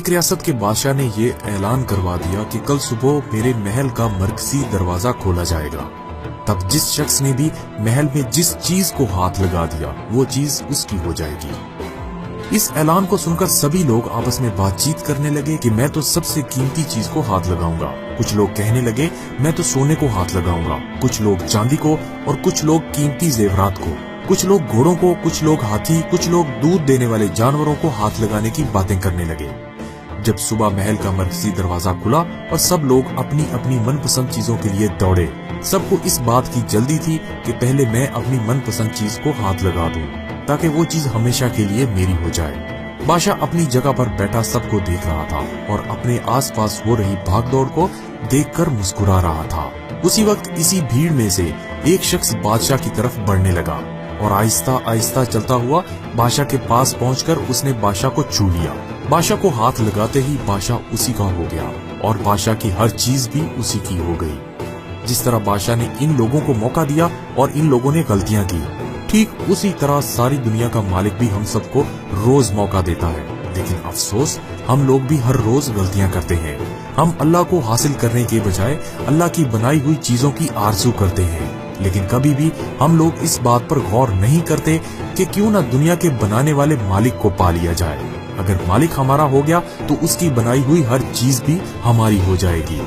ایک ریاست کے بادشاہ نے یہ اعلان کروا دیا کہ کل صبح میرے محل کا مرکزی دروازہ کھولا جائے گا۔ تب جس شخص نے بھی محل میں جس چیز کو ہاتھ لگا دیا وہ چیز اس کی ہو جائے گی۔ اس اعلان کو سن کر سبھی لوگ آپس میں بات چیت کرنے لگے کہ میں تو سب سے قیمتی چیز کو ہاتھ لگاؤں گا۔ کچھ لوگ کہنے لگے میں تو سونے کو ہاتھ لگاؤں گا، کچھ لوگ چاندی کو اور کچھ لوگ قیمتی زیورات کو، کچھ لوگ گھوڑوں کو، کچھ لوگ ہاتھی، کچھ لوگ دودھ دینے والے جانوروں کو ہاتھ لگانے کی باتیں کرنے لگے۔ جب صبح محل کا مرکزی دروازہ کھلا اور سب لوگ اپنی اپنی من پسند چیزوں کے لیے دوڑے، سب کو اس بات کی جلدی تھی کہ پہلے میں اپنی من پسند چیز کو ہاتھ لگا دوں تاکہ وہ چیز ہمیشہ کے لیے میری ہو جائے۔ بادشاہ اپنی جگہ پر بیٹھا سب کو دیکھ رہا تھا اور اپنے آس پاس ہو رہی بھاگ دوڑ کو دیکھ کر مسکرا رہا تھا۔ اسی وقت اسی بھیڑ میں سے ایک شخص بادشاہ کی طرف بڑھنے لگا اور آہستہ آہستہ چلتا ہوا بادشاہ کے پاس پہنچ کر اس نے بادشاہ کو چھو لیا۔ بادشاہ کو ہاتھ لگاتے ہی بادشاہ اسی کا ہو گیا اور بادشاہ کی ہر چیز بھی اسی کی ہو گئی۔ جس طرح بادشاہ نے ان لوگوں کو موقع دیا اور ان لوگوں نے غلطیاں کی، ٹھیک اسی طرح ساری دنیا کا مالک بھی ہم سب کو روز موقع دیتا ہے، لیکن افسوس ہم لوگ بھی ہر روز غلطیاں کرتے ہیں۔ ہم اللہ کو حاصل کرنے کے بجائے اللہ کی بنائی ہوئی چیزوں کی آرزو کرتے ہیں، لیکن کبھی بھی ہم لوگ اس بات پر غور نہیں کرتے کہ کیوں نہ دنیا کے بنانے والے مالک کو پا لیا جائے۔ اگر مالک ہمارا ہو گیا تو اس کی بنائی ہوئی ہر چیز بھی ہماری ہو جائے گی۔